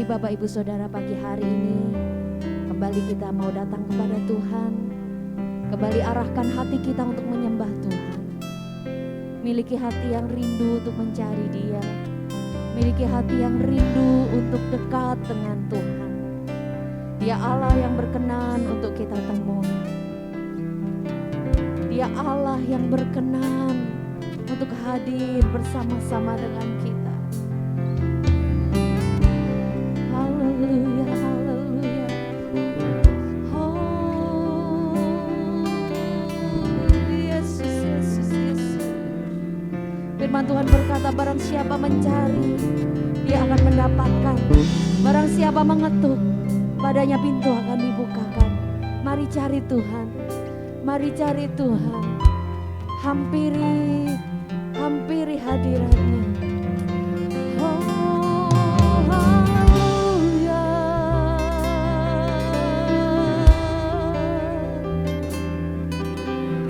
Bapak Ibu Saudara, pagi hari ini kembali kita mau datang kepada Tuhan. Kembali arahkan hati kita untuk menyembah Tuhan. Miliki hati yang rindu untuk mencari Dia. Miliki hati yang rindu untuk dekat dengan Tuhan. Dia Allah yang berkenan untuk kita temui. Dia Allah yang berkenan untuk hadir bersama-sama dengan kita. Haleluya, haleluya. Oh, Yesus, Yesus, Yesus. Firman Tuhan berkata, barang siapa mencari, dia akan mendapatkan. Barang siapa mengetuk, padanya pintu akan dibukakan. Mari cari Tuhan. Mari cari Tuhan. Hampiri hadiratnya. Oh, haleluya.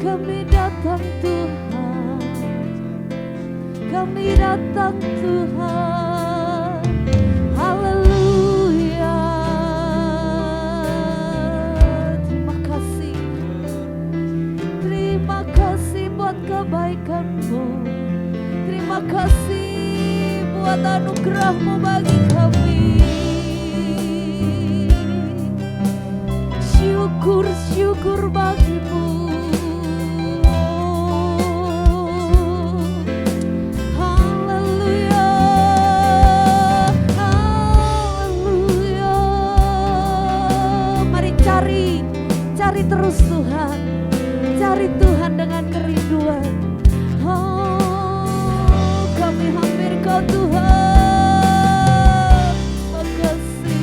Kami datang Tuhan. Kami datang Tuhan. Haleluya. Terima kasih. Terima kasih buat kebaikan-Mu. Terima kasih buat anugerah-Mu bagi kami. Syukur bagi-Mu. Haleluya, haleluya. Mari cari terus Tuhan. Cari Tuhan dengan kerinduan. Oh, kami hampir Kau Tuhan. Makasih.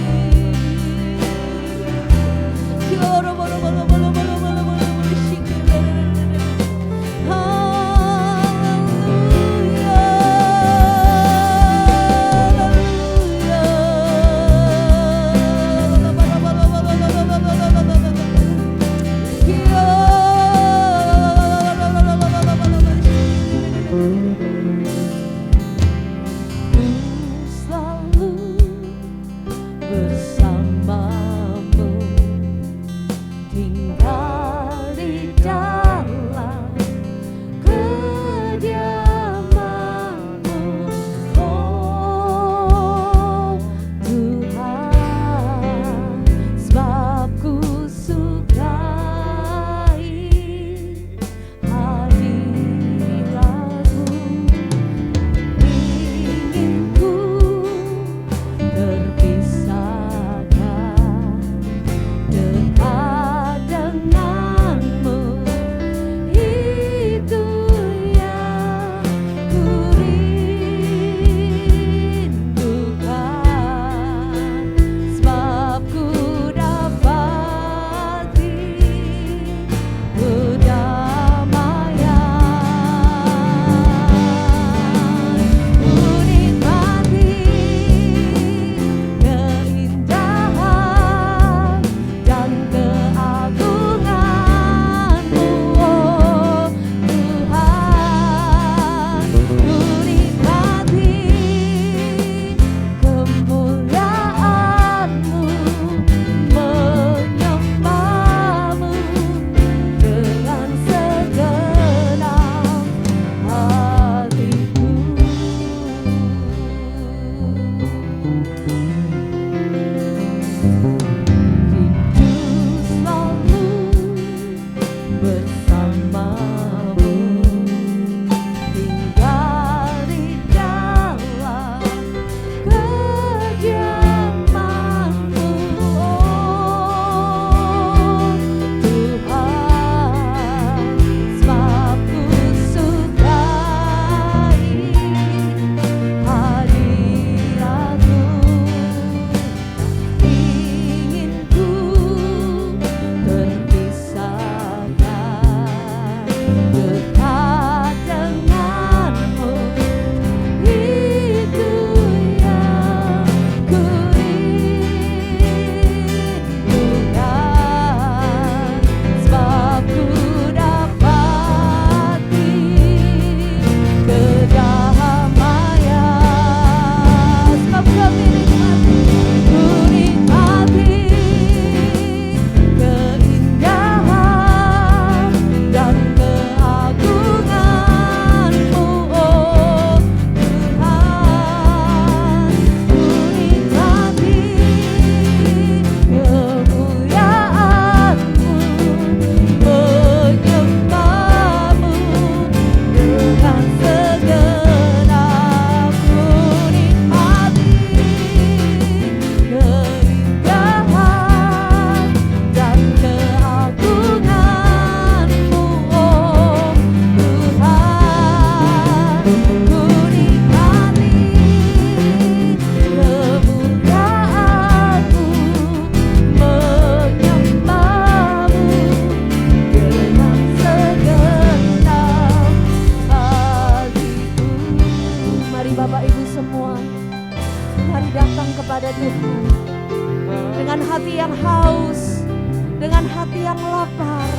hati yang lapar,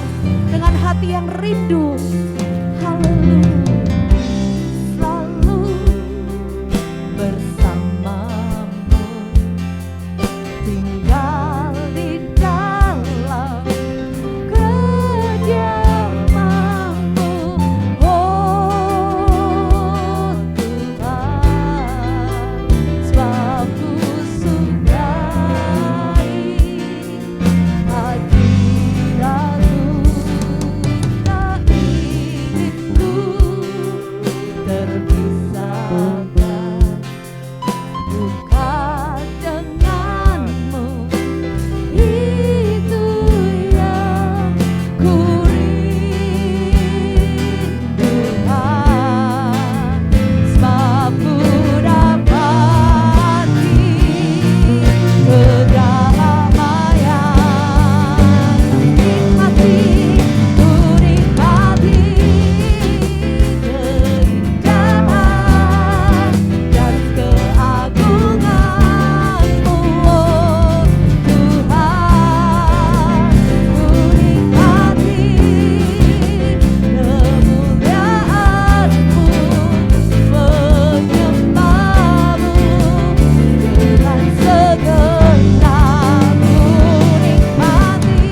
dengan hati yang rindu. Haleluya. Selalu bersamamu, tinggal di dalam kediaman-Mu, oh Tuhan. Sebab ku sukai hadirat-Mu, tak ingin ku terpisahkan, bukan denganmu. Itu yang ku rindukan. Sebab ku dapati kedamaian. Nikmati, ku nikmati keindahan dan keagungan-Mu, oh Tuhan. Ku nikmati kemuliaan-Mu, menyembah-Mu dengan segenap. Ku nikmati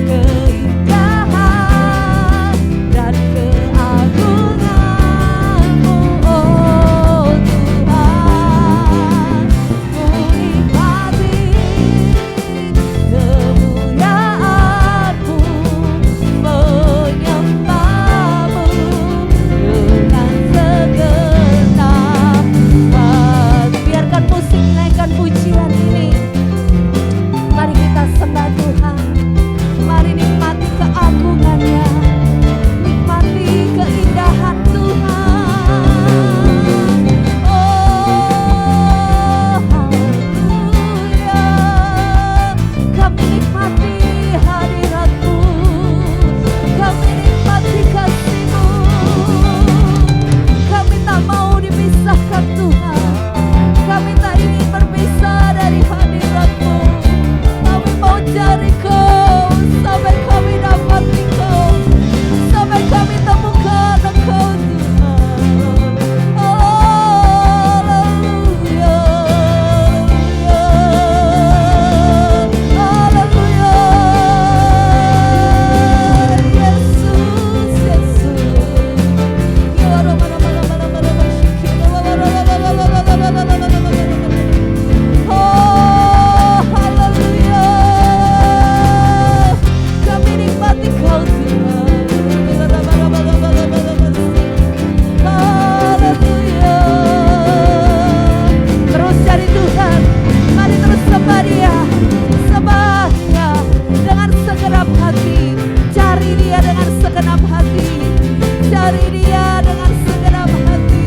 keindahan dan keagungan-Mu, oh Tuhan. Ku nikmati kemuliaan-Mu, menyembah-Mu dengan segenap hati. Biarkan musik naikkan pujian ini. Mari kita sembah Tuhan. Mari nikmati keagungan-Nya, nikmati keindahan Tuhan. Oh haleluya, kami nikmati hadirat-Mu, kami nikmati kasih-Mu. Kami tak mau dipisahkan Tuhan, kami tak ingin berpisah dari hadirat-Mu. Kami mau cari Kau sampai kami dapati Kau, sampai kami temukan Engkau Tuhan. Haleluya, haleluya, Yesus, Yesus. Oh haleluya, kami nikmati Kau Tuhan. Haleluya. Terus cari Tuhan, mari terus sembah Dia, sembah Dia dengan segenap hati. Cari Dia dengan segenap hati, cari Dia dengan segenap hati.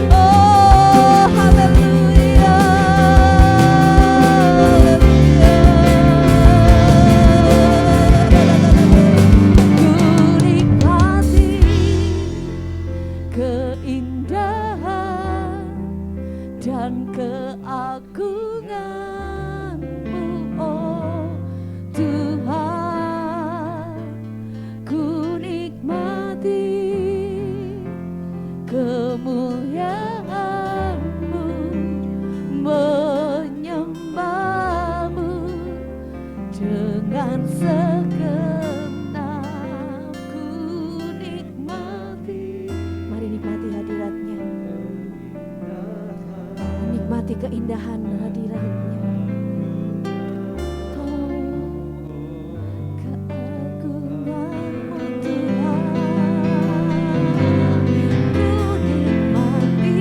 Oh haleluya, ku nikmati keindahan dan keagungan-Mu, oh Tuhan. Ku nikmati kemuliaan-Mu, menyembah-Mu dengan segenap. Ku nikmati. Mari nikmati hadirat-Nya, nikmati keindahan hadirat-Nya. Oh keagungan-Mu Tuhan, ku nikmati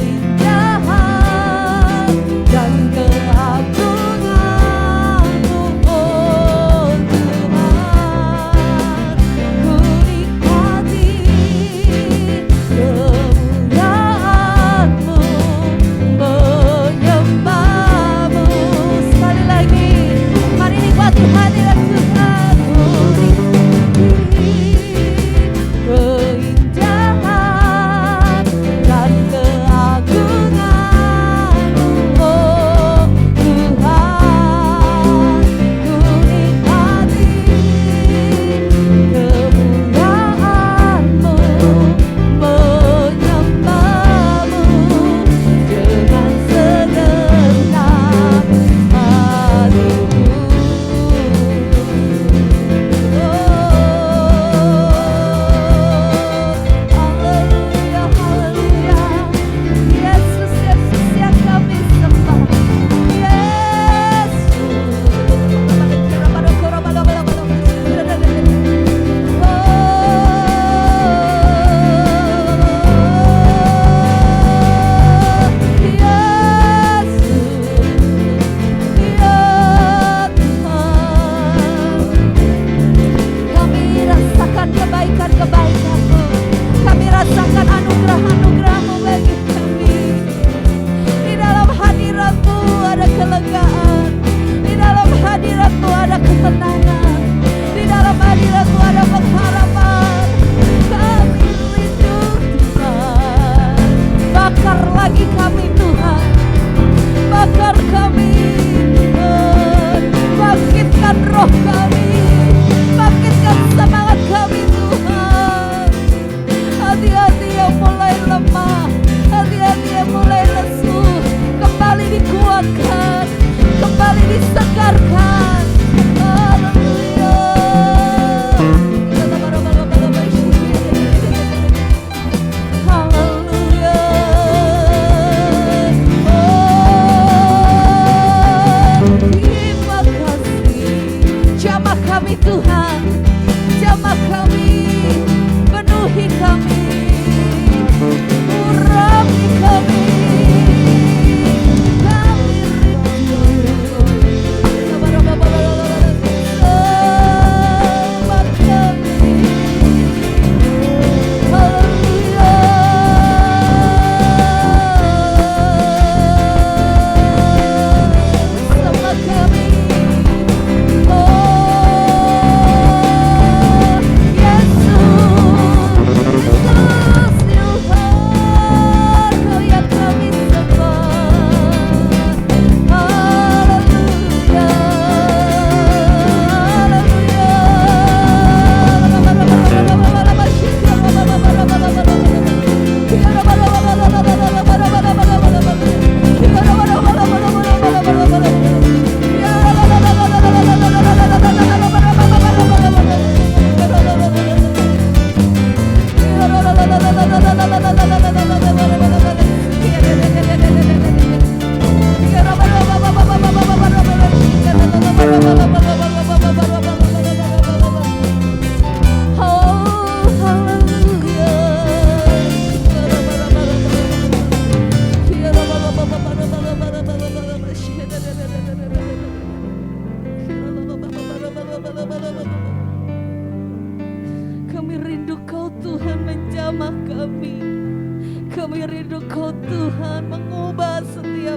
keindahan dan keagungan.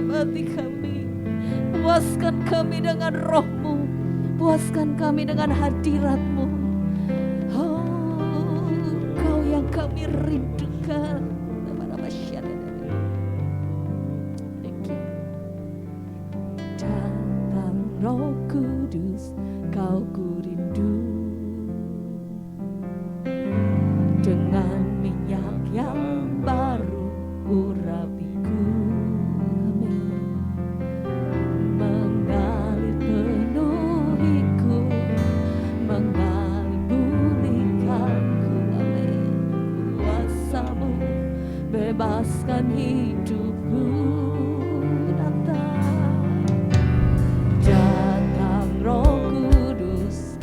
dalam hati kami. Puaskan kami dengan roh-Mu, puaskan kami dengan hadirat-Mu. Oh, Kau yang kami rindukan. Datang Roh Kudus, Kau ku rindu. Dengan minyak yang baru urapiku, amin. Mengalir penuhiku, mengalir pulihkanku, amin. Kuasa-Mu bebaskan hidupku. Datang Roh Kudus,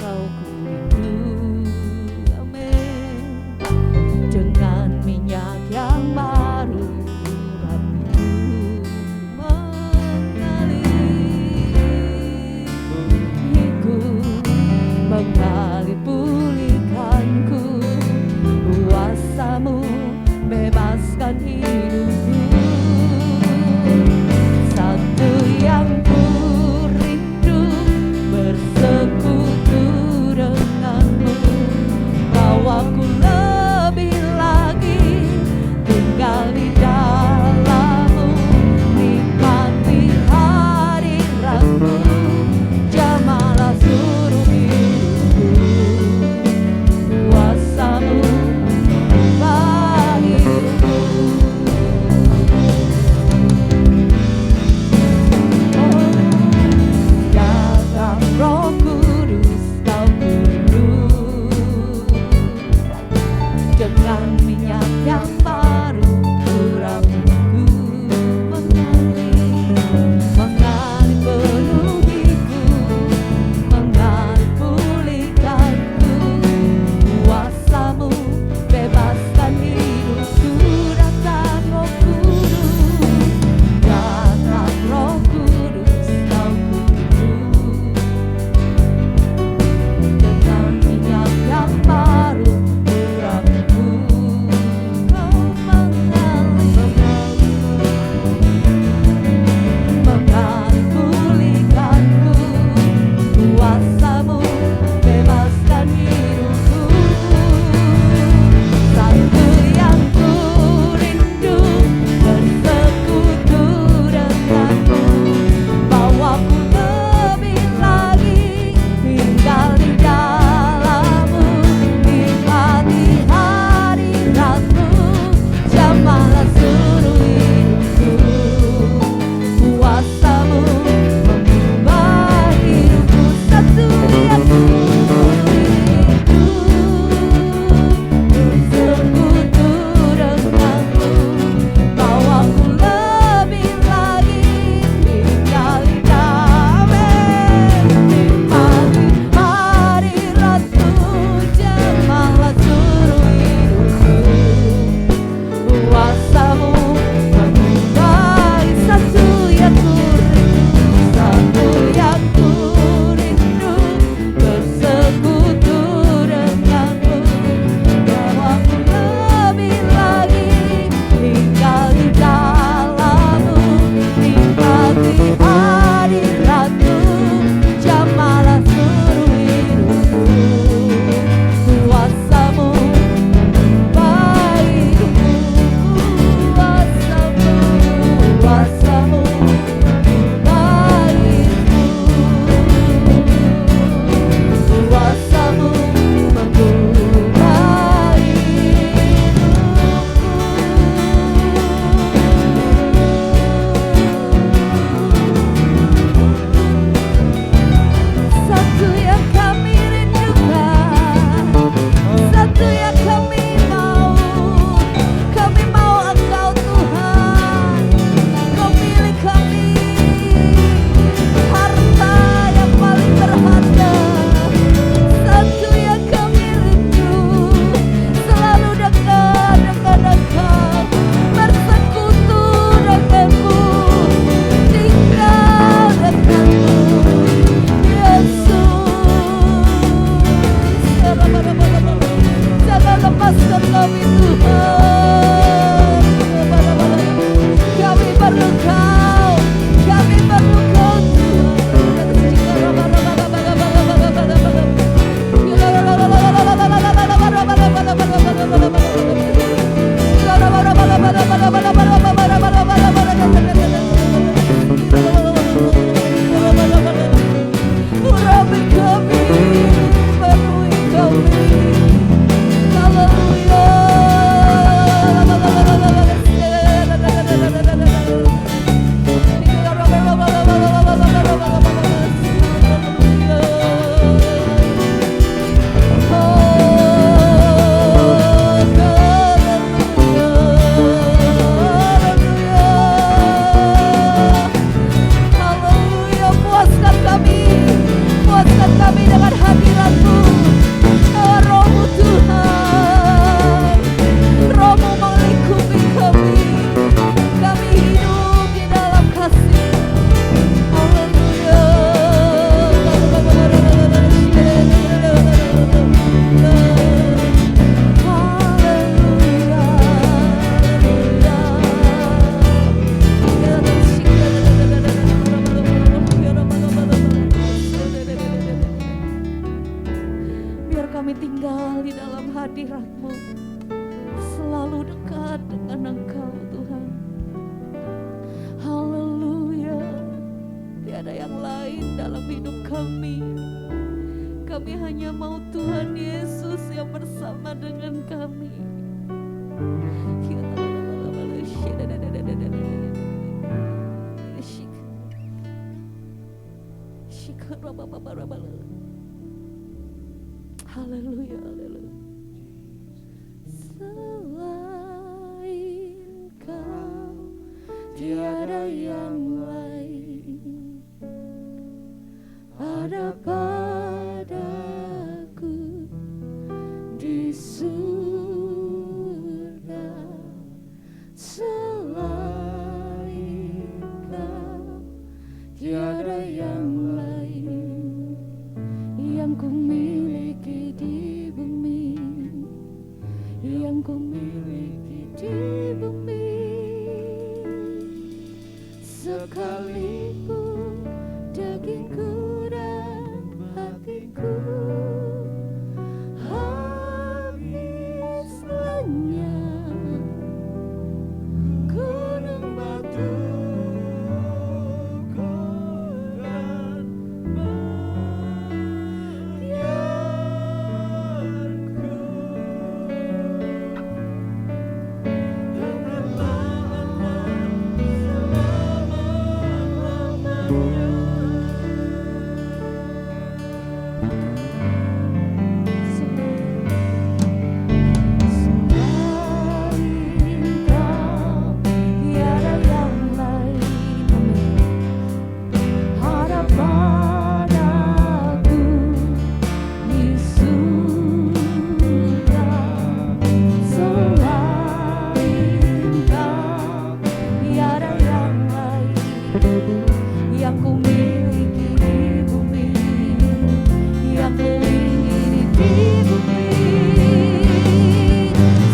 dalam hidup kami. Kami hanya mau Tuhan Yesus yang bersama dengan kami. Haleluya, haleluya. Selain Kau tiada yang lain, ada padaku di surga. Selain Kau tiada yang lain yang ku miliki di bumi, yang ku miliki di bumi. Sekalipun dagingku dan hatiku habis lenyap, gunung batu koran yang ku miliki di bumi, yang ku ingini di bumi.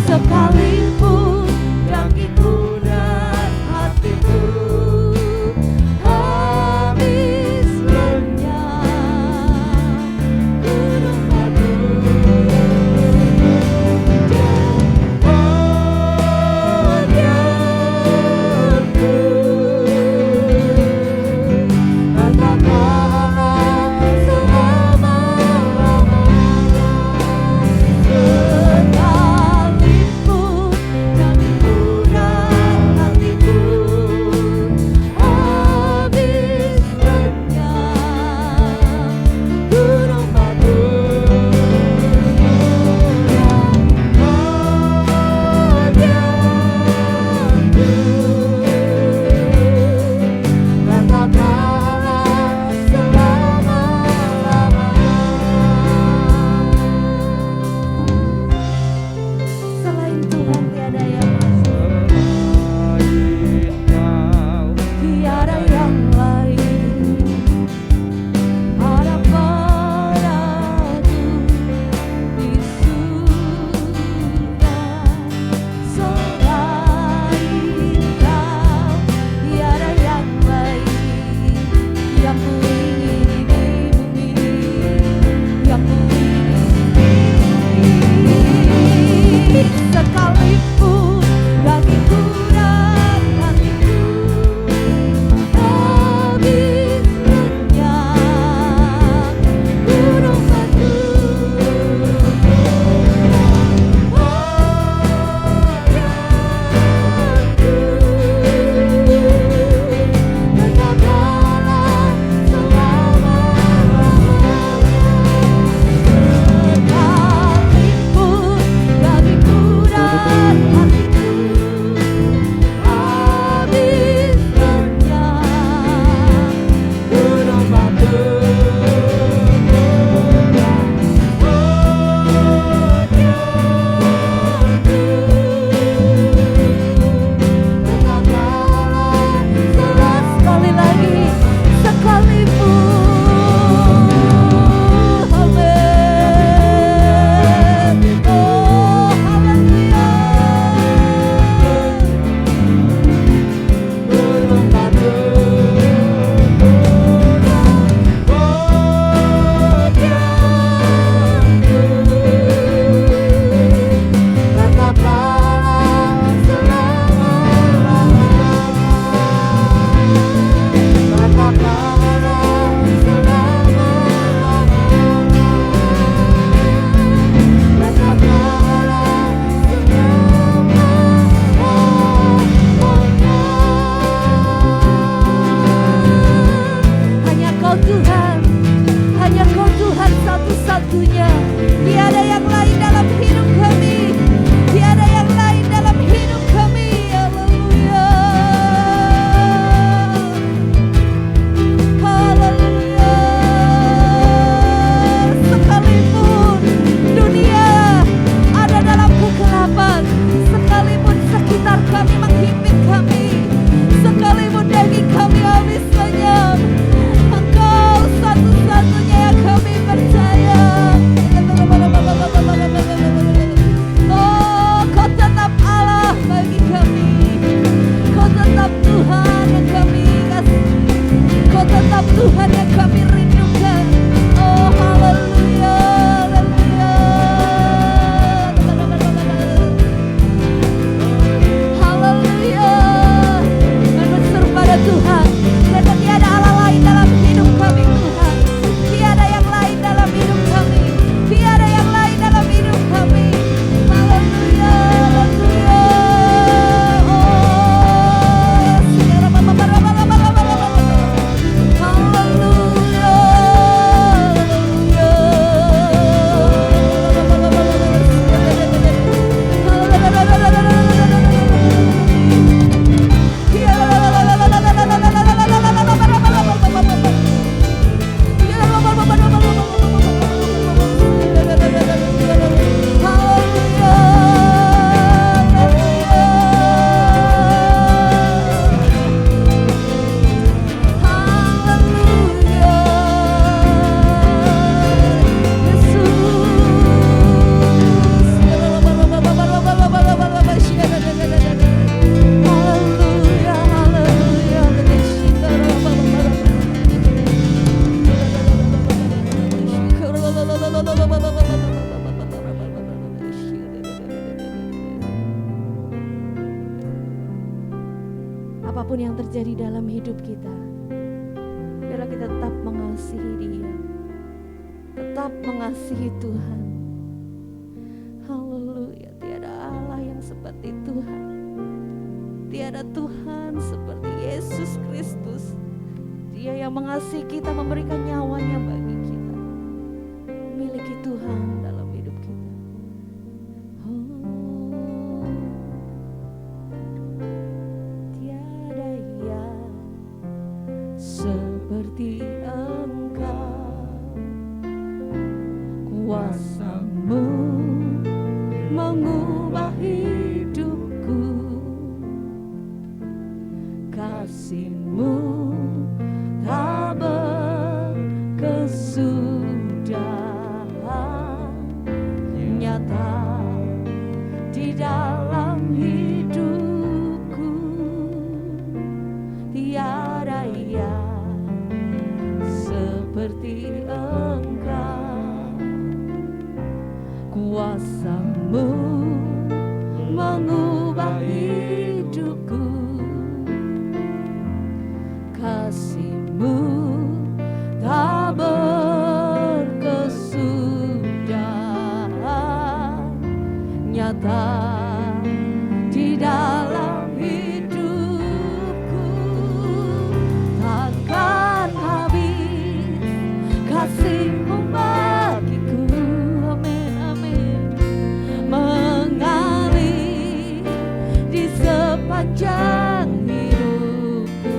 Sekalipun dagingku dan hatiku habis lenyap, gunung batu dan hidup kita. Biarlah kita tetap mengasihi Dia, tetap mengasihi Tuhan. Haleluya, tiada Allah yang seperti Tuhan. Tiada Tuhan seperti Yesus Kristus. Dia yang mengasihi kita, memberikan nyawanya bagi kita. Miliki Tuhan dalam hidup kita. Tiada yang seperti Engkau, kuasa-Mu mengubah hidupku, kasih-Mu tak berkesudahan, nyata di dalam hidupku. Tiada yang seperti Engkau, kuasa-Mu mengubah hidupku, kasih-Mu tak berkesudahan, nyata di dalam hidupku. Takkan habis kasih-Mu bagiku, amin amin, mengalir di sepanjang hidupku.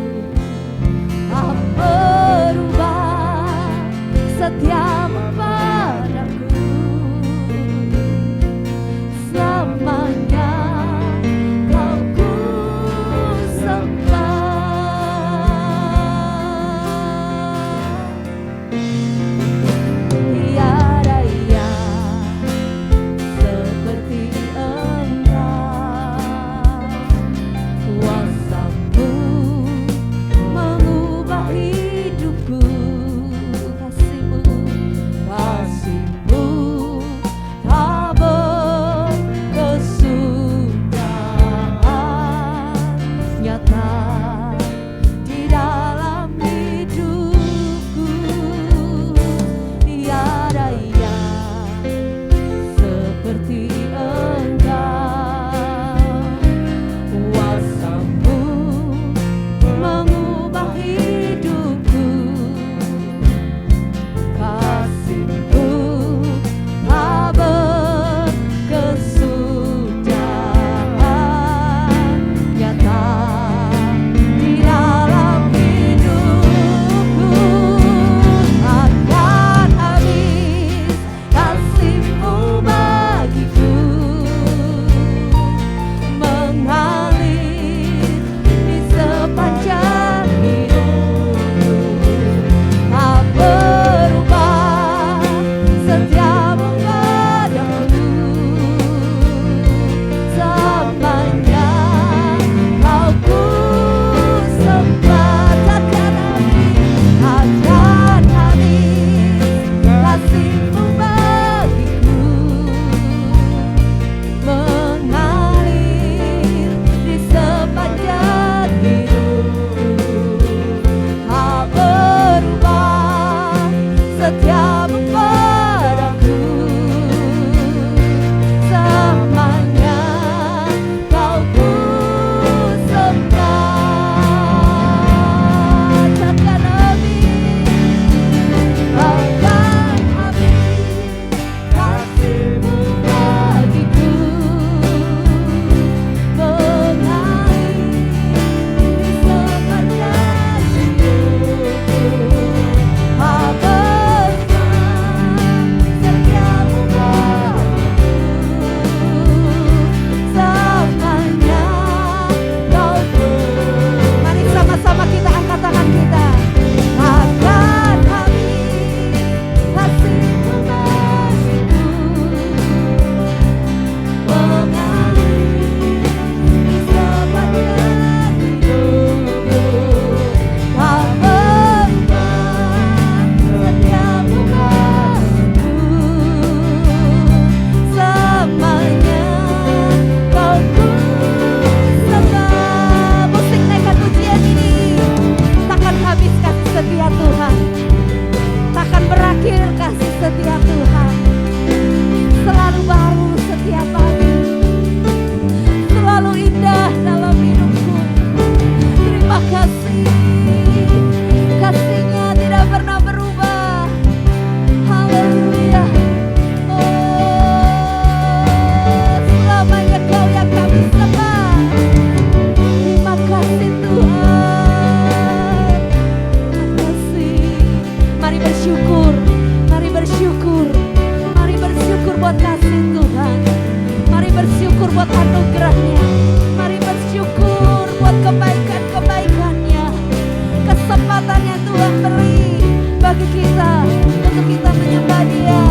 kekuatan yang Tuhan beri bagi kita untuk kita menyembah Dia.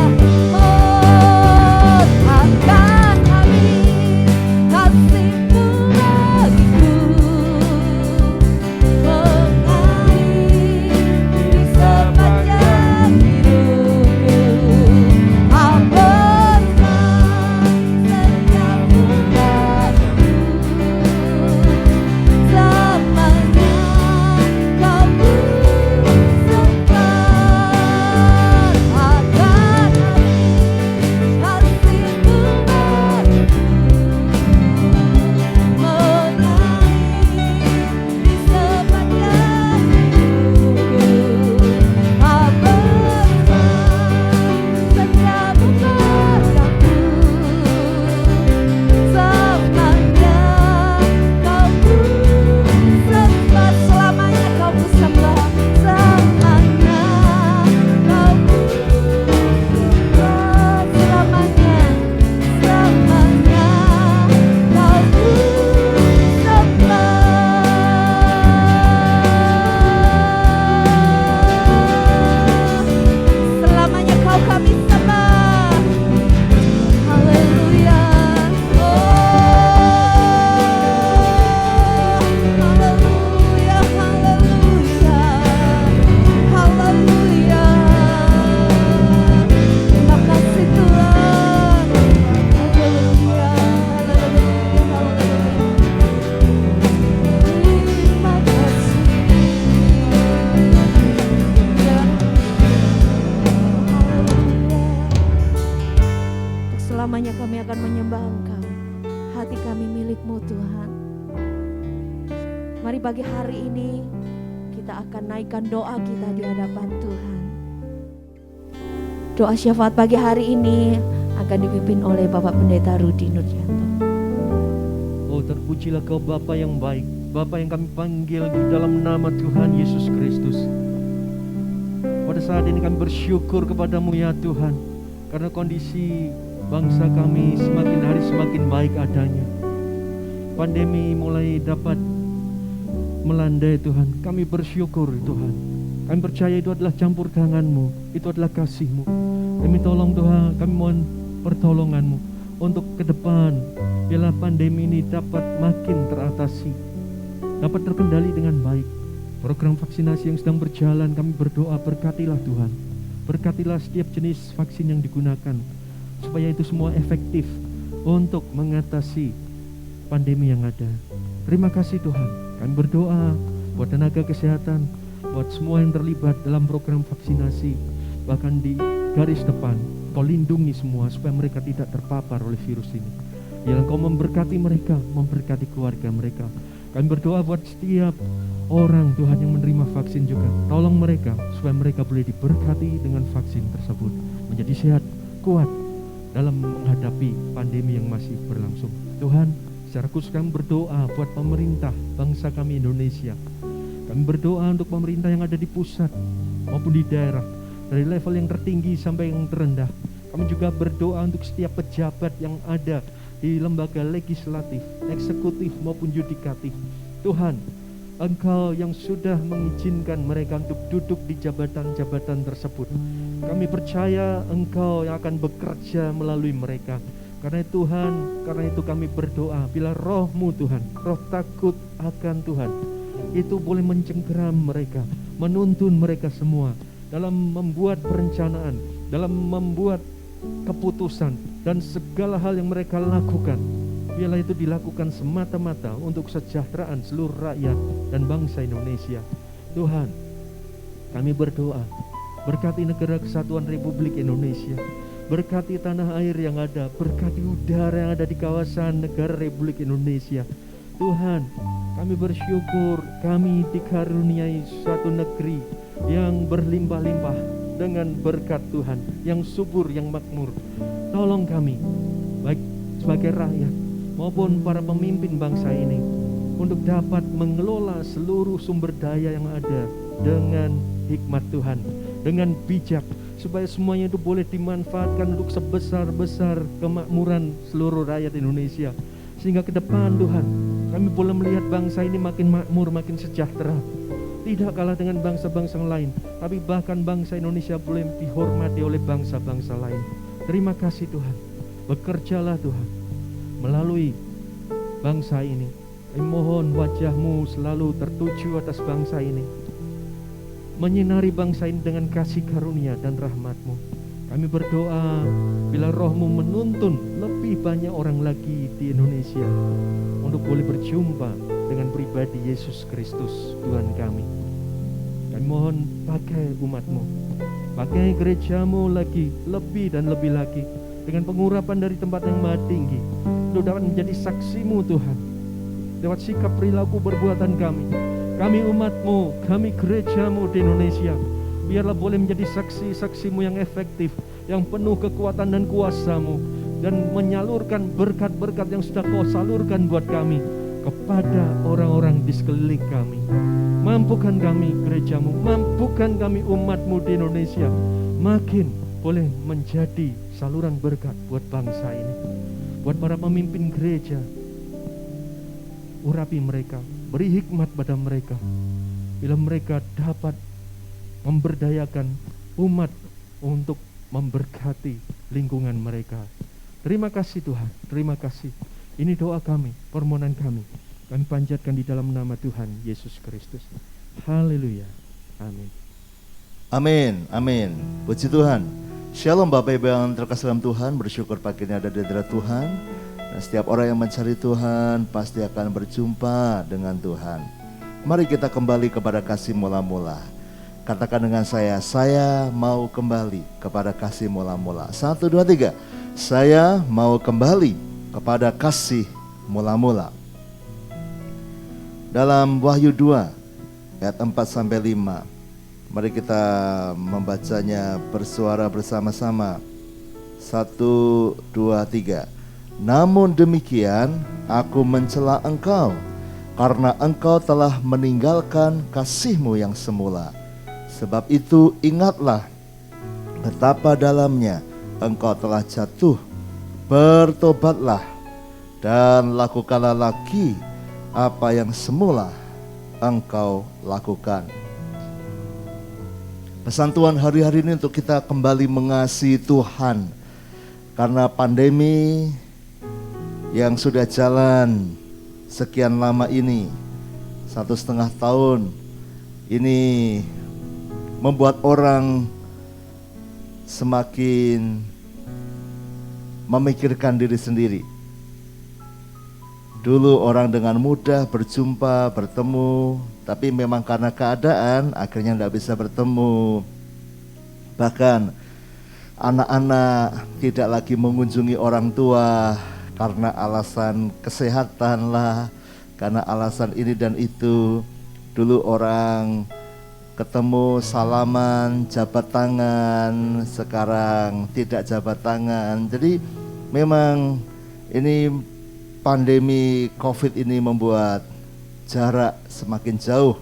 Oh, takkan habis kasih-Mu bagiku, mengalir di sepanjang hidupku. Apapun setiap-Mu bagiku, selamanya Kau berserta. Akan habis kasih-Mu bagiku, mengalir di sepanjang hidupku. Apapun setiap-Mu pegangku, selamanya Kau bersembah. Selamanya Kau bersembah, selamanya Kau bersembah, selamanya, selamanya Kau bersembah. Selamanya Kau kami sembah. Haleluya. Haleluya, haleluya, haleluya. Terima kasih Tuhan. Haleluya, haleluya, haleluya. Terima kasih. Ya. Haleluya. Untuk selamanya kami akan menyembah Engkau. Hati kami milik-Mu Tuhan. Mari pagi hari ini kita akan naikkan doa kita di hadapan Tuhan. Doa syafaat pagi hari ini akan dipimpin oleh Bapak Pendeta Rudi Nurjanto. Oh, terpujilah Kau Bapa yang baik, Bapa yang kami panggil di dalam nama Tuhan Yesus Kristus. Pada saat ini kami bersyukur kepadamu ya Tuhan, karena kondisi bangsa kami semakin hari semakin baik adanya. Pandemi mulai dapat melandai Tuhan. Kami bersyukur Tuhan. Kami percaya itu adalah campur tangan-Mu, itu adalah kasih-Mu. Kami tolong Tuhan, kami mohon pertolongan-Mu untuk ke depan, biarlah pandemi ini dapat makin teratasi, dapat terkendali dengan baik. Program vaksinasi yang sedang berjalan, kami berdoa berkatilah Tuhan. Berkatilah setiap jenis vaksin yang digunakan, supaya itu semua efektif untuk mengatasi pandemi yang ada. Terima kasih Tuhan. Kami berdoa buat tenaga kesehatan, buat semua yang terlibat dalam program vaksinasi, bahkan di garis depan. Kau lindungi semua supaya mereka tidak terpapar oleh virus ini. Biarlah Kau memberkati mereka, memberkati keluarga mereka. Kami berdoa buat setiap orang Tuhan yang menerima vaksin juga. Tolong mereka supaya mereka boleh diberkati dengan vaksin tersebut, menjadi sehat, kuat dalam menghadapi pandemi yang masih berlangsung. Tuhan, secara khusus kami berdoa buat pemerintah bangsa kami Indonesia. Kami berdoa untuk pemerintah yang ada di pusat maupun di daerah, dari level yang tertinggi sampai yang terendah. Kami juga berdoa untuk setiap pejabat yang ada di lembaga legislatif, eksekutif maupun yudikatif. Tuhan, Engkau yang sudah mengizinkan mereka untuk duduk di jabatan-jabatan tersebut. Kami percaya Engkau yang akan bekerja melalui mereka. Karena Tuhan, karena itu kami berdoa, bila roh-Mu Tuhan, roh takut akan Tuhan, itu boleh mencengkeram mereka, menuntun mereka semua dalam membuat perencanaan, dalam membuat keputusan, dan segala hal yang mereka lakukan. Biarlah itu dilakukan semata-mata untuk kesejahteraan seluruh rakyat dan bangsa Indonesia. Tuhan, kami berdoa, berkati negara kesatuan Republik Indonesia, berkati tanah air yang ada, berkati udara yang ada di kawasan negara Republik Indonesia. Tuhan, kami bersyukur kami dikaruniai suatu negeri yang berlimpah-limpah dengan berkat Tuhan, yang subur, yang makmur. Tolong kami, baik sebagai rakyat maupun para pemimpin bangsa ini, untuk dapat mengelola seluruh sumber daya yang ada dengan hikmat Tuhan, dengan bijak, supaya semuanya itu boleh dimanfaatkan untuk sebesar-besar kemakmuran seluruh rakyat Indonesia. Sehingga ke depan Tuhan, kami boleh melihat bangsa ini makin makmur, makin sejahtera. tidak kalah dengan bangsa-bangsa lain, tapi bahkan bangsa Indonesia boleh dihormati oleh bangsa-bangsa lain. Terima kasih Tuhan. Bekerjalah Tuhan melalui bangsa ini. Kami mohon wajah-Mu selalu tertuju atas bangsa ini, menyinari bangsa ini dengan kasih karunia dan rahmat-Mu. Kami berdoa bila Roh-Mu menuntun lebih banyak orang lagi di Indonesia untuk boleh berjumpa dengan pribadi Yesus Kristus Tuhan kami. Kami mohon pakai umat-Mu, pakai gereja-Mu lagi, lebih dan lebih lagi, dengan pengurapan dari tempat yang maha tinggi, untuk dapat menjadi saksi-Mu Tuhan, lewat sikap perilaku perbuatan kami. Kami umat-Mu, kami gereja-Mu di Indonesia, biarlah boleh menjadi saksi-saksi-Mu yang efektif, yang penuh kekuatan dan kuasa-Mu, dan menyalurkan berkat-berkat yang sudah Kau salurkan buat kami kepada orang-orang di sekeliling kami. Mampukan kami gereja-Mu, mampukan kami umat-Mu di Indonesia, makin boleh menjadi saluran berkat buat bangsa ini. Buat para pemimpin gereja, urapi mereka, beri hikmat pada mereka, bila mereka dapat memberdayakan umat untuk memberkati lingkungan mereka. Terima kasih Tuhan, terima kasih. Ini doa kami, permohonan kami panjatkan di dalam nama Tuhan Yesus Kristus. Haleluya, amin. Amin, amin. Puji Tuhan. Shalom Bapak Ibu yang terkasih dalam Tuhan, bersyukur pagi ini ada di hadirat Tuhan. Dan setiap orang yang mencari Tuhan pasti akan berjumpa dengan Tuhan. Mari kita kembali kepada kasih mula-mula. Katakan dengan saya mau kembali kepada kasih mula-mula. 1, 2, 3. Saya mau kembali kepada kasih mula-mula. Dalam Wahyu 2 ayat 4-5. Mari kita membacanya bersuara bersama-sama. 1, 2, 3. Namun demikian aku mencela engkau, karena engkau telah meninggalkan kasih-Mu yang semula. Sebab itu ingatlah betapa dalamnya engkau telah jatuh. Bertobatlah dan lakukanlah lagi apa yang semula engkau lakukan. Pesan Tuhan hari-hari ini untuk kita kembali mengasihi Tuhan. Karena pandemi yang sudah jalan sekian lama ini, 1,5 tahun ini, membuat orang semakin memikirkan diri sendiri. Dulu orang dengan mudah berjumpa, bertemu, tapi memang karena keadaan akhirnya tidak bisa bertemu. Bahkan anak-anak tidak lagi mengunjungi orang tua karena alasan kesehatan lah, karena alasan ini dan itu. Dulu orang ketemu salaman, jabat tangan, sekarang tidak jabat tangan. Jadi memang ini pandemi COVID ini membuat jarak semakin jauh.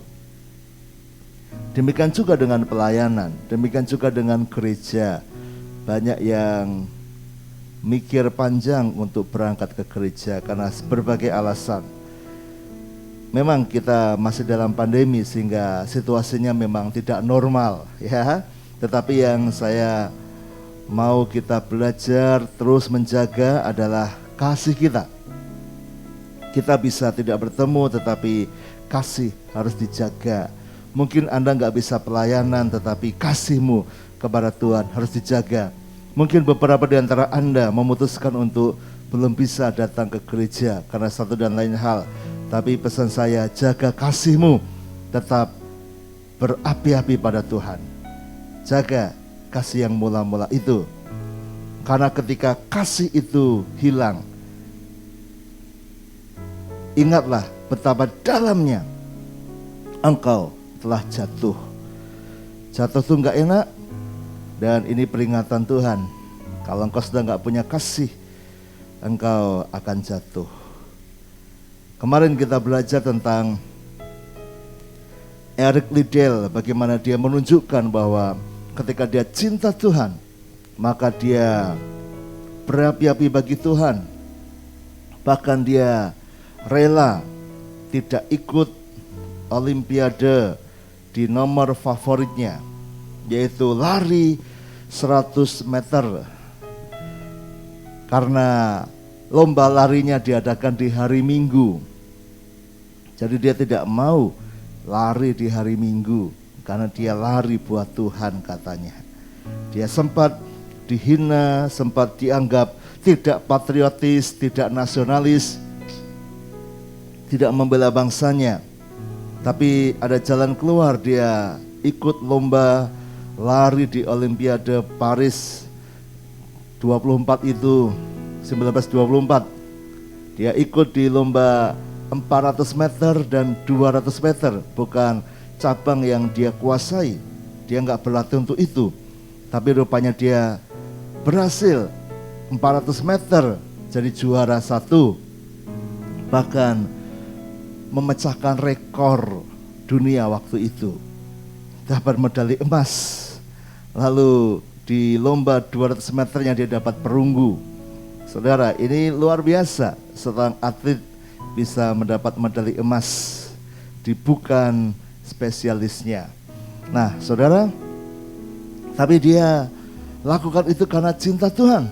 Demikian juga dengan pelayanan, demikian juga dengan gereja. Banyak yang mikir panjang untuk berangkat ke gereja karena berbagai alasan. Memang kita masih dalam pandemi sehingga situasinya memang tidak normal ya. Tetapi yang saya mau kita belajar terus menjaga adalah kasih kita. Kita bisa tidak bertemu tetapi kasih harus dijaga. Mungkin Anda nggak bisa pelayanan tetapi kasih-Mu kepada Tuhan harus dijaga. Mungkin beberapa di antara Anda memutuskan untuk belum bisa datang ke gereja karena satu dan lain hal. Tapi pesan saya, jaga kasih-Mu tetap berapi-api pada Tuhan. Jaga kasih yang mula-mula itu. Karena ketika kasih itu hilang, ingatlah betapa dalamnya engkau telah jatuh. Jatuh itu gak enak. Dan ini peringatan Tuhan. Kalau engkau sudah gak punya kasih, engkau akan jatuh. Kemarin kita belajar tentang Eric Liddell, bagaimana dia menunjukkan bahwa ketika dia cinta Tuhan, maka dia berapi-api bagi Tuhan. Bahkan dia rela tidak ikut olimpiade di nomor favoritnya, yaitu lari 100 meter. Karena lomba larinya diadakan di hari Minggu, jadi dia tidak mau lari di hari Minggu, karena dia lari buat Tuhan katanya. Dia sempat dihina, sempat dianggap tidak patriotis, tidak nasionalis, tidak membela bangsanya. Tapi ada jalan keluar, dia ikut lomba lari di Olimpiade Paris 24 itu, 1924. Dia ikut di lomba 400 meter dan 200 meter, bukan cabang yang dia kuasai. Dia nggak berlatih untuk itu, tapi rupanya dia berhasil 400 meter jadi juara 1, bahkan memecahkan rekor dunia waktu itu, dapat medali emas. Lalu di lomba 200 meternya dia dapat perunggu. Saudara, ini luar biasa, seorang atlet bisa mendapat medali emas di bukan spesialisnya. Nah saudara, tapi dia lakukan itu karena cinta Tuhan.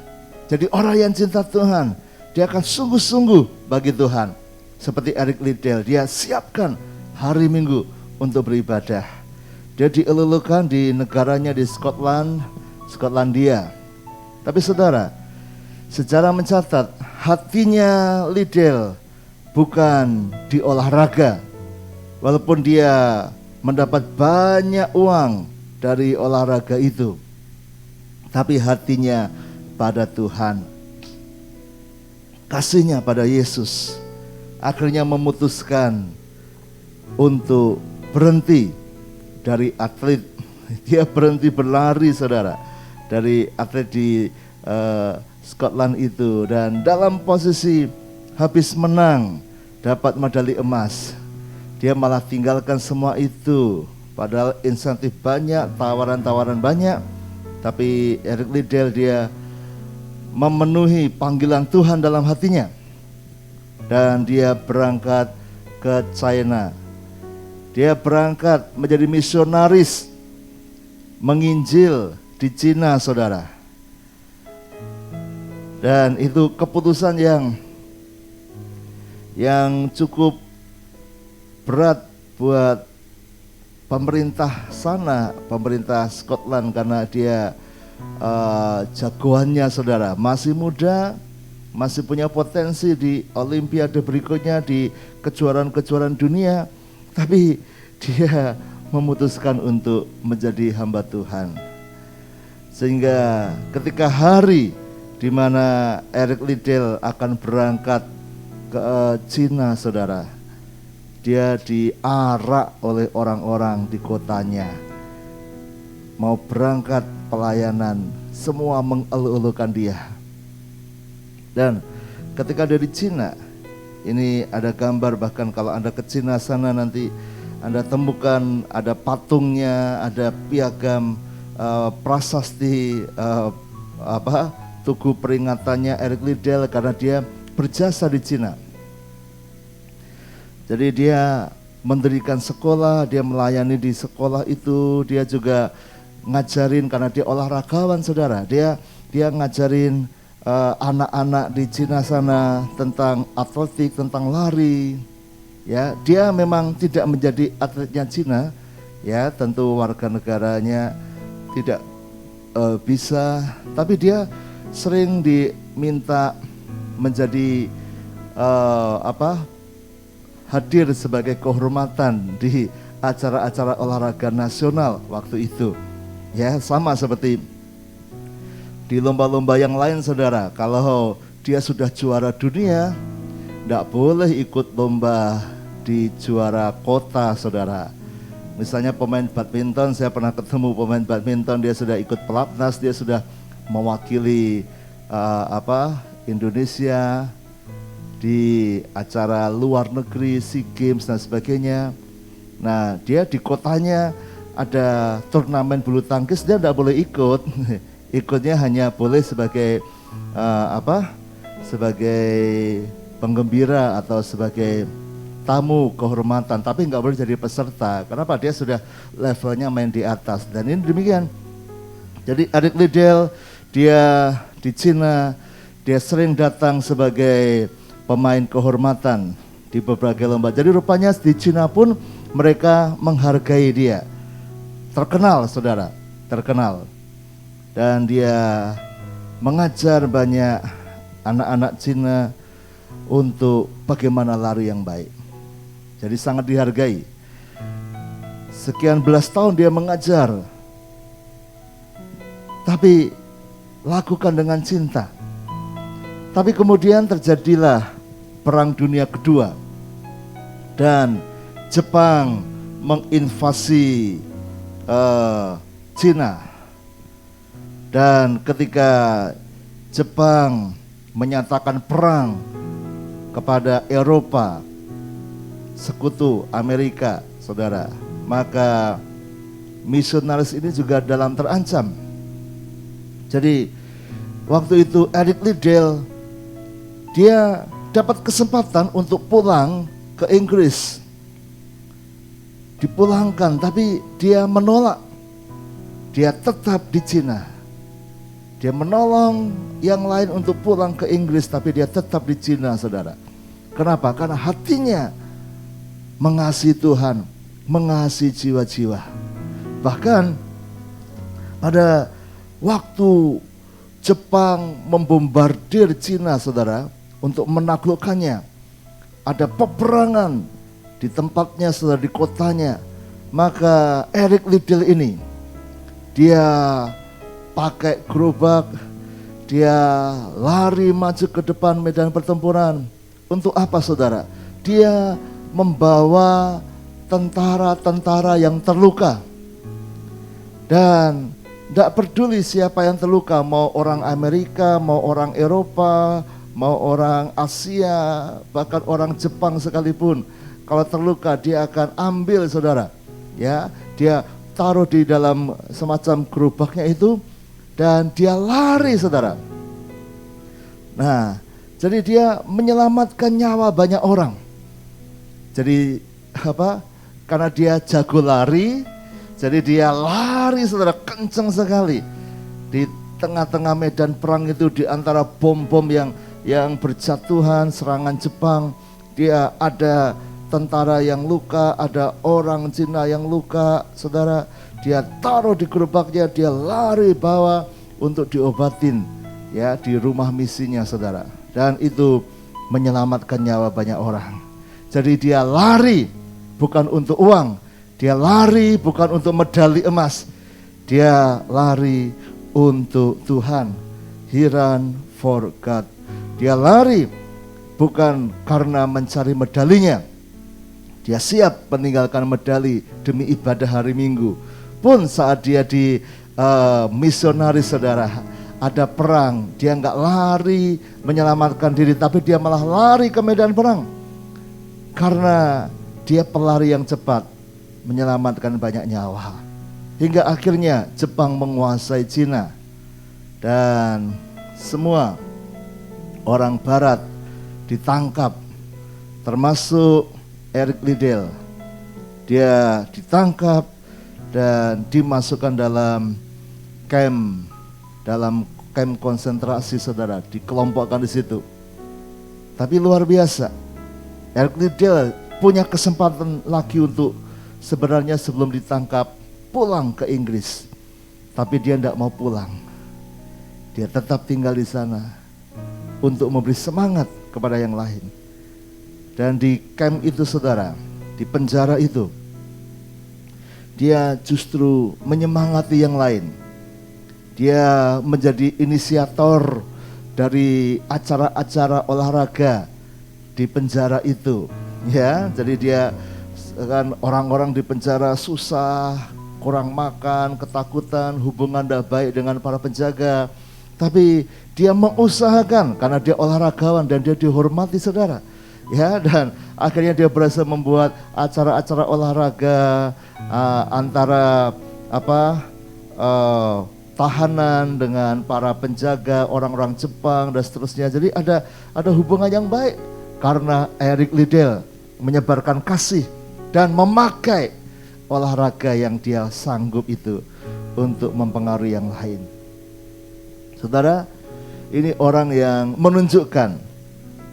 Jadi orang yang cinta Tuhan, dia akan sungguh-sungguh bagi Tuhan. Seperti Eric Liddell, dia siapkan hari Minggu untuk beribadah. Dia dielulukan di negaranya di Skotlandia. Tapi saudara, sejarah mencatat hatinya Liddell bukan di olahraga. Walaupun dia mendapat banyak uang dari olahraga itu, tapi hatinya pada Tuhan. Kasihnya pada Yesus akhirnya memutuskan untuk berhenti dari atlet. Dia berhenti berlari saudara, dari atlet di Scotland itu, dan dalam posisi habis menang dapat medali emas, dia malah tinggalkan semua itu. Padahal insentif banyak, tawaran-tawaran banyak, tapi Eric Liddell dia memenuhi panggilan Tuhan dalam hatinya, dan dia berangkat ke China. Dia berangkat menjadi misionaris, menginjil di Cina saudara. Dan itu keputusan yang cukup berat buat pemerintah sana, pemerintah Scotland, karena dia jagoannya saudara, masih muda, masih punya potensi di Olimpiade berikutnya, di kejuaraan-kejuaraan dunia, tapi dia memutuskan untuk menjadi hamba Tuhan. Sehingga ketika hari di mana Eric Liddell akan berangkat ke Cina saudara, dia diarak oleh orang-orang di kotanya, mau berangkat pelayanan, semua mengeluh-elukan dia. Dan ketika dia di Cina, ini ada gambar, bahkan kalau Anda ke Cina sana nanti Anda temukan ada patungnya, ada piagam prasasti tugu peringatannya Eric Liddell karena dia berjasa di Cina. Jadi dia mendirikan sekolah, dia melayani di sekolah itu, dia juga ngajarin karena dia olahragawan saudara. Dia ngajarin anak-anak di Cina sana tentang atletik, tentang lari. Ya, dia memang tidak menjadi atletnya Cina, ya tentu warga negaranya tidak bisa, tapi dia sering diminta menjadi hadir sebagai kehormatan di acara-acara olahraga nasional waktu itu. Ya, sama seperti di lomba-lomba yang lain saudara, kalau dia sudah juara dunia, tidak boleh ikut lomba di juara kota saudara. Misalnya pemain badminton, saya pernah ketemu pemain badminton, dia sudah ikut pelatnas, dia sudah mewakili Indonesia di acara luar negeri, SEA Games dan sebagainya. Nah, dia di kotanya ada turnamen bulu tangkis, dia tidak boleh ikut. Ikutnya hanya boleh sebagai sebagai penggembira atau sebagai tamu kehormatan, tapi nggak boleh jadi peserta. Kenapa? Dia sudah levelnya main di atas. Dan ini demikian. Jadi Eric Liddell, dia di Cina, dia sering datang sebagai pemain kehormatan di berbagai lomba. Jadi rupanya di Cina pun mereka menghargai dia. Terkenal, saudara, terkenal. Dan dia mengajar banyak anak-anak Cina untuk bagaimana lari yang baik. Jadi sangat dihargai. Sekian belas tahun dia mengajar, tapi lakukan dengan cinta. Tapi kemudian terjadilah Perang Dunia Kedua dan Jepang menginvasi Cina. Dan ketika Jepang menyatakan perang kepada Eropa, sekutu Amerika, saudara, maka misionaris ini juga dalam terancam. Jadi waktu itu Eric Liddell dia dapat kesempatan untuk pulang ke Inggris, dipulangkan, tapi dia menolak. Dia tetap di Cina. Dia menolong yang lain untuk pulang ke Inggris, tapi dia tetap di Cina, saudara. Kenapa? Karena hatinya mengasihi Tuhan, mengasihi jiwa-jiwa. Bahkan pada waktu Jepang membombardir Cina, saudara, untuk menaklukkannya, ada peperangan di tempatnya, saudara, di kotanya. Maka Eric Liddell ini, dia pakai gerobak, dia lari maju ke depan medan pertempuran. Untuk apa, saudara? Dia membawa tentara-tentara yang terluka. Dan tidak peduli siapa yang terluka, mau orang Amerika, mau orang Eropa, mau orang Asia, bahkan orang Jepang sekalipun. Kalau terluka dia akan ambil, saudara. Ya, dia taruh di dalam semacam gerobaknya itu dan dia lari, saudara. Nah, jadi dia menyelamatkan nyawa banyak orang. Jadi apa? Karena dia jago lari, jadi dia lari, saudara, kencang sekali. Di tengah-tengah medan perang itu, di antara bom-bom yang berjatuhan, serangan Jepang, dia ada tentara yang luka, ada orang Cina yang luka, saudara. Dia taruh di gerobaknya, dia lari bawa untuk diobatin, ya, di rumah misinya, saudara. Dan itu menyelamatkan nyawa banyak orang. Jadi dia lari bukan untuk uang, dia lari bukan untuk medali emas, dia lari untuk Tuhan. He ran for God. Dia lari bukan karena mencari medalinya. Dia siap meninggalkan medali demi ibadah hari Minggu. Pun saat dia di misionaris, saudara, ada perang, dia nggak lari menyelamatkan diri, tapi dia malah lari ke medan perang. Karena dia pelari yang cepat, menyelamatkan banyak nyawa. Hingga akhirnya Jepang menguasai Cina. Dan semua orang Barat ditangkap, termasuk Eric Liddell. Dia ditangkap dan dimasukkan dalam camp konsentrasi, saudara, dikelompokkan di situ. Tapi luar biasa, Eric Liddell punya kesempatan lagi untuk sebenarnya sebelum ditangkap pulang ke Inggris, tapi dia tidak mau pulang. Dia tetap tinggal di sana untuk memberi semangat kepada yang lain. Dan di camp itu, saudara, di penjara itu, dia justru menyemangati yang lain. Dia menjadi inisiator dari acara-acara olahraga di penjara itu. Ya, jadi dia kan, orang-orang di penjara susah, kurang makan, ketakutan, hubungan tidak baik dengan para penjaga. Tapi dia mengusahakan karena dia olahragawan dan dia dihormati, saudara. Ya, dan akhirnya dia berhasil membuat acara-acara olahraga antara tahanan dengan para penjaga, orang-orang Jepang dan seterusnya. Jadi ada hubungan yang baik karena Eric Liddell menyebarkan kasih dan memakai olahraga yang dia sanggup itu untuk mempengaruhi yang lain. Saudara, ini orang yang menunjukkan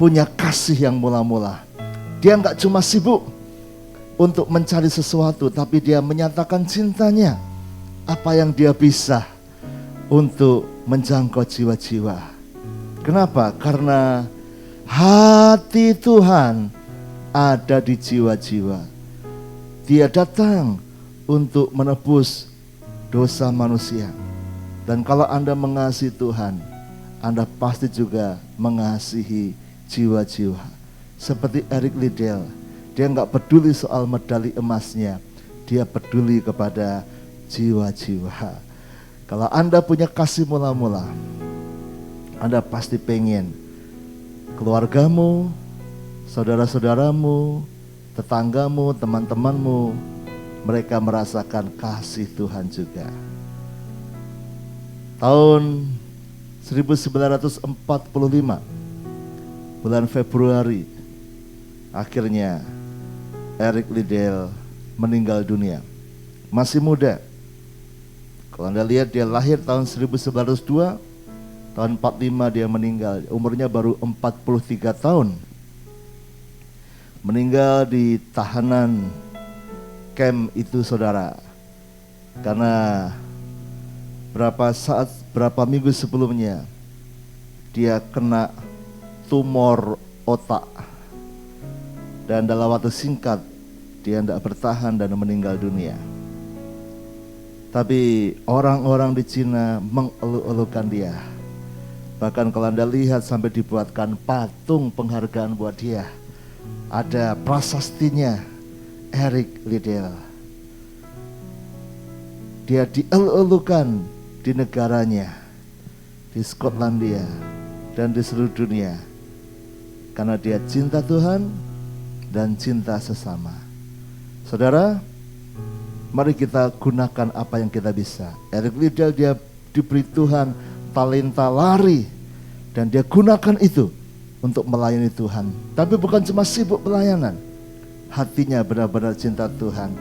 punya kasih yang mula-mula. Dia nggak cuma sibuk untuk mencari sesuatu, tapi dia menyatakan cintanya, apa yang dia bisa untuk menjangkau jiwa-jiwa. Kenapa? Karena hati Tuhan ada di jiwa-jiwa. Dia datang untuk menebus dosa manusia. Dan kalau Anda mengasihi Tuhan, Anda pasti juga mengasihi jiwa-jiwa. Seperti Eric Liddell, dia nggak peduli soal medali emasnya, dia peduli kepada jiwa-jiwa. Kalau Anda punya kasih mula-mula, Anda pasti pengen keluargamu, saudara-saudaramu, tetanggamu, teman-temanmu, mereka merasakan kasih Tuhan juga. Tahun 1945, bulan Februari, akhirnya Eric Liddell meninggal dunia. Masih muda. Kalau Anda lihat, dia lahir tahun 1902, tahun 45 dia meninggal, umurnya baru 43 tahun. Meninggal di tahanan camp itu, saudara. Karena berapa minggu sebelumnya dia kena tumor otak. Dan dalam waktu singkat dia tidak bertahan dan meninggal dunia. Tapi orang-orang di Cina mengeluh-elukan dia. Bahkan kalau Anda lihat sampai dibuatkan patung penghargaan buat dia. Ada prasastinya, Eric Liddell. Dia dielu-elukan di negaranya, di Skotlandia dan di seluruh dunia. Karena dia cinta Tuhan dan cinta sesama. Saudara, mari kita gunakan apa yang kita bisa. Eric Liddell, dia diberi Tuhan talenta lari, dan dia gunakan itu untuk melayani Tuhan. Tapi bukan cuma sibuk pelayanan, hatinya benar-benar cinta Tuhan.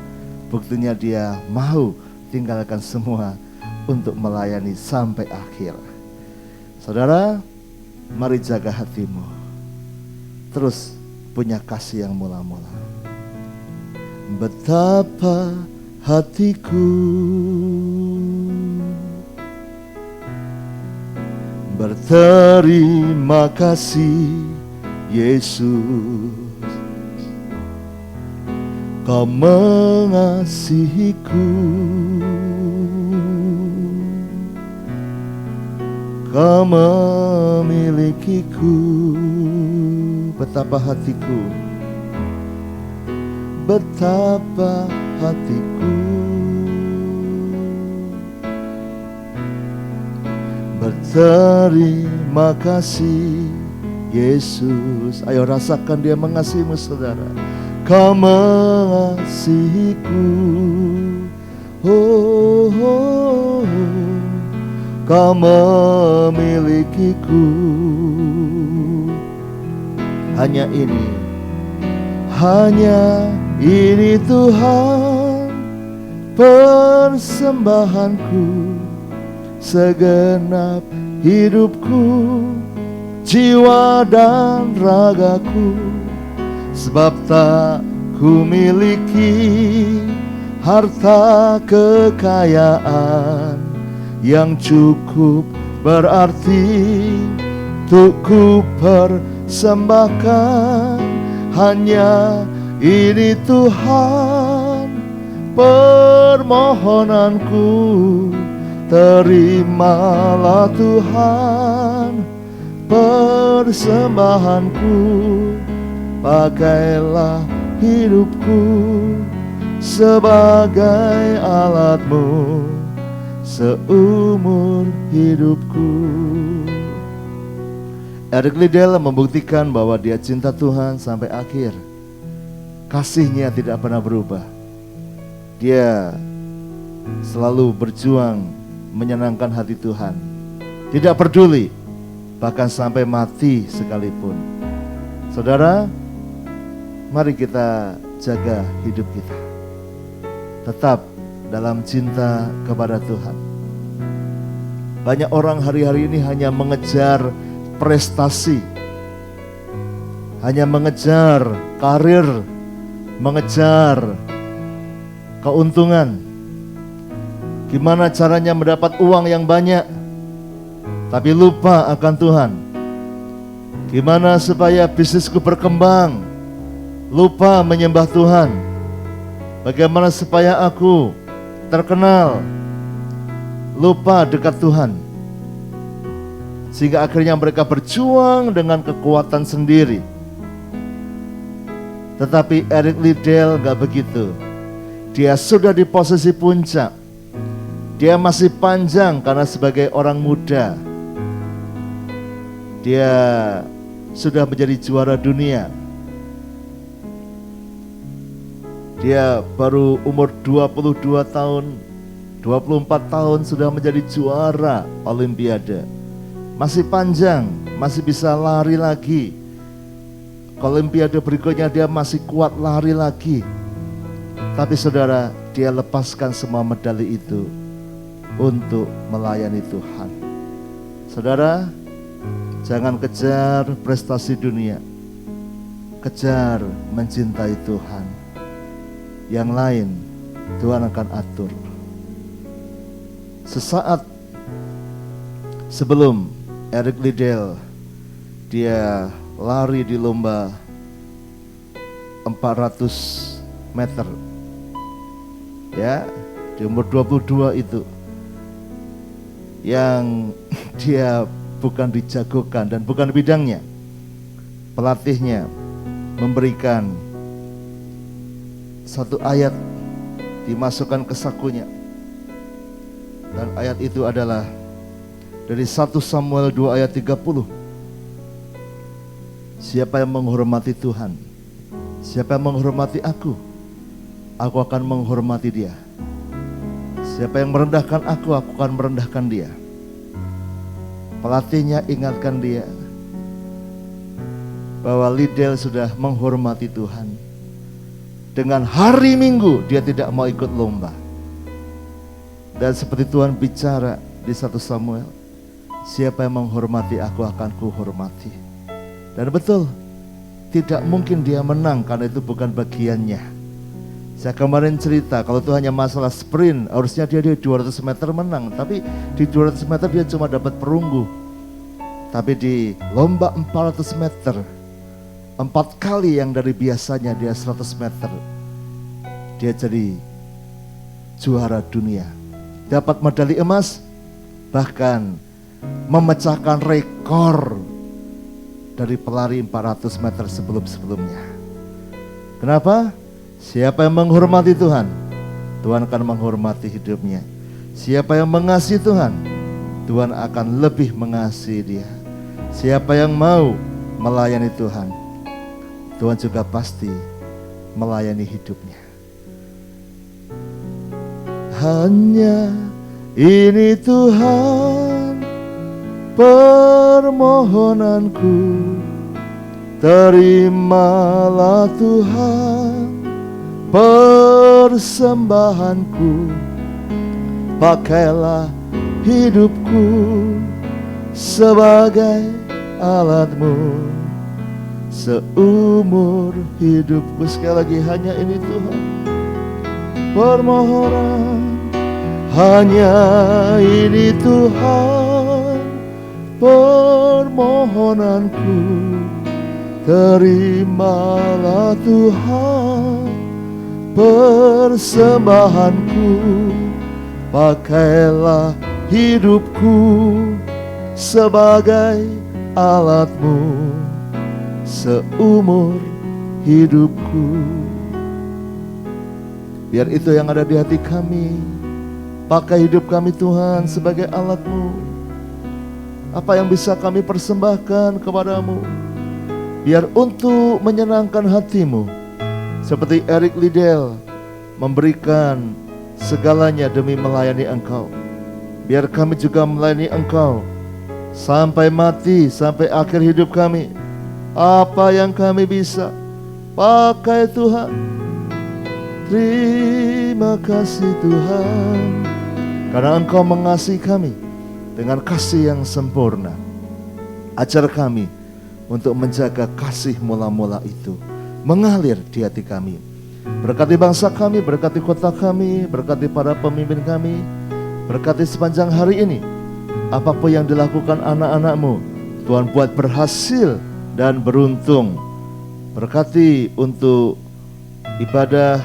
Buktinya dia mau tinggalkan semua untuk melayani sampai akhir. Saudara, mari jaga hatimu, terus punya kasih yang mula-mula. Betapa hatiku berterima kasih, Yesus, Kau mengasihiku, Kau memilikiku. Betapa hatiku, betapa hatiku berterima kasih, Yesus. Ayo rasakan dia mengasihimu, saudara. Kau mengasihiku, oh, oh, oh. Kau memilikiku. Hanya ini Tuhan persembahanku, segenap hidupku, jiwa dan ragaku. Sebab tak ku miliki harta kekayaan yang cukup berarti untuk ku persembahkan. Hanya ini Tuhan permohonanku, terimalah Tuhan persembahanku. Pakailah hidupku sebagai alatmu seumur hidupku. Eric Liddell membuktikan bahwa dia cinta Tuhan sampai akhir. Kasihnya tidak pernah berubah. Dia selalu berjuang menyenangkan hati Tuhan. Tidak peduli, bahkan sampai mati sekalipun. Saudara, Mari kita jaga hidup kita, tetap dalam cinta kepada Tuhan. Banyak orang hari-hari ini hanya mengejar prestasi, hanya mengejar karir, mengejar keuntungan. Gimana caranya mendapat uang yang banyak, tapi lupa akan Tuhan. Gimana supaya bisnisku berkembang, lupa menyembah Tuhan. Bagaimana supaya aku terkenal, lupa dekat Tuhan. Sehingga akhirnya mereka berjuang dengan kekuatan sendiri. Tetapi Eric Liddell gak begitu. Dia sudah di posisi puncak. Dia masih panjang karena sebagai orang muda dia sudah menjadi juara dunia. Dia baru umur 22 tahun, 24 tahun sudah menjadi juara Olimpiade. Masih panjang, masih bisa lari lagi. Olimpiade berikutnya dia masih kuat lari lagi. Tapi saudara, dia lepaskan semua medali itu untuk melayani Tuhan. Saudara, jangan kejar prestasi dunia. Kejar mencintai Tuhan. Yang lain Tuhan akan atur. Sesaat sebelum Eric Liddell dia lari di lomba 400 meter, ya, di umur 22 itu, yang dia bukan dijagokan dan bukan bidangnya. Pelatihnya memberikan satu ayat, dimasukkan ke sakunya, dan ayat itu adalah dari 1 Samuel 2 ayat 30. Siapa yang menghormati Tuhan, siapa yang menghormati aku akan menghormati dia. Siapa yang merendahkan aku akan merendahkan dia. Pelatihnya ingatkan dia bahwa Liddell sudah menghormati Tuhan. Dengan hari Minggu dia tidak mau ikut lomba. Dan seperti Tuhan bicara di 1 Samuel, siapa yang menghormati aku akan kuhormati. Dan betul, tidak mungkin dia menang karena itu bukan bagiannya. Saya kemarin cerita, kalau itu hanya masalah sprint, harusnya dia di 200 meter menang. Tapi di 200 meter dia cuma dapat perunggu. Tapi di lomba 400 meter, 4 kali yang dari biasanya dia 100 meter, dia jadi juara dunia. Dapat medali emas, bahkan memecahkan rekor dari pelari 400 meter sebelum-sebelumnya. Kenapa? Siapa yang menghormati Tuhan, Tuhan akan menghormati hidupnya. Siapa yang mengasihi Tuhan, Tuhan akan lebih mengasihi dia. Siapa yang mau melayani Tuhan, Tuhan juga pasti melayani hidupnya. Hanya ini Tuhan permohonanku, terimalah Tuhan persembahanku, pakailah hidupku sebagai alatmu seumur hidupku. Sekali lagi, hanya ini Tuhan permohonan, hanya ini Tuhan permohonanku, terimalah Tuhan persembahanku, pakailah hidupku sebagai alatmu seumur hidupku. Biar itu yang ada di hati kami. Pakai hidup kami Tuhan sebagai alat-Mu. Apa yang bisa kami persembahkan kepadamu, biar untuk menyenangkan hati-Mu. Seperti Eric Liddell memberikan segalanya demi melayani Engkau. Biar kami juga melayani Engkau sampai mati, sampai akhir hidup kami. Apa yang kami bisa, Pakai Tuhan. Terima kasih Tuhan, karena Engkau mengasihi kami dengan kasih yang sempurna. Ajar kami untuk menjaga kasih mula-mula itu mengalir di hati kami. Berkati bangsa kami, berkati kota kami, berkati para pemimpin kami, berkati sepanjang hari ini. Apapun yang dilakukan anak-anak-Mu, Tuhan buat berhasil dan beruntung. Berkati untuk ibadah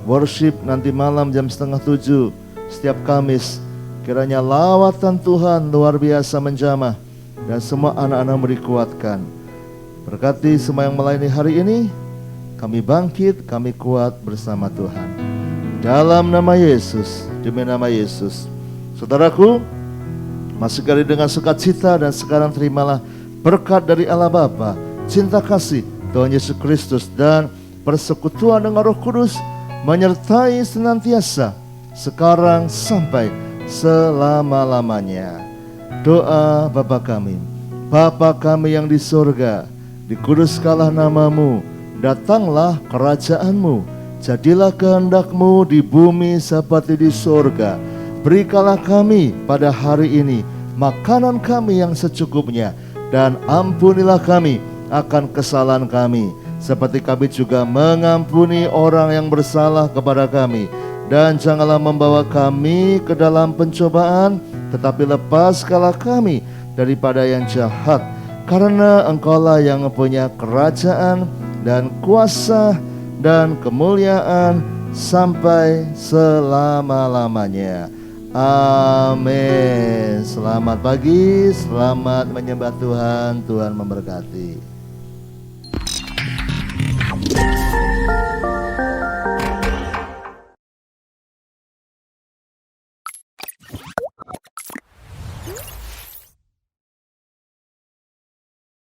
worship nanti malam jam 6:30 setiap Kamis. Kiranya lawatan Tuhan luar biasa menjamah dan semua anak-anak-Mu dikuatkan. Berkati semua yang melayani hari ini. Kami bangkit, kami kuat bersama Tuhan. Dalam nama Yesus, demi nama Yesus. Saudaraku, masuk kali dengan sukacita dan sekarang terimalah berkat dari Allah Bapa, cinta kasih Tuhan Yesus Kristus dan persekutuan dengan Roh Kudus menyertai senantiasa sekarang sampai selama-lamanya. Doa Bapa kami. Bapa kami yang di surga, dikuduskanlah nama-Mu, datanglah kerajaan-Mu, jadilah kehendak-Mu di bumi seperti di surga. Berikanlah kami pada hari ini makanan kami yang secukupnya, dan ampunilah kami akan kesalahan kami, seperti kami juga mengampuni orang yang bersalah kepada kami. Dan janganlah membawa kami ke dalam pencobaan, tetapi lepaskanlah kami daripada yang jahat. Karena Engkaulah yang mempunyai kerajaan dan kuasa dan kemuliaan sampai selama-lamanya. Amin. Selamat pagi, selamat menyembah Tuhan. Tuhan memberkati.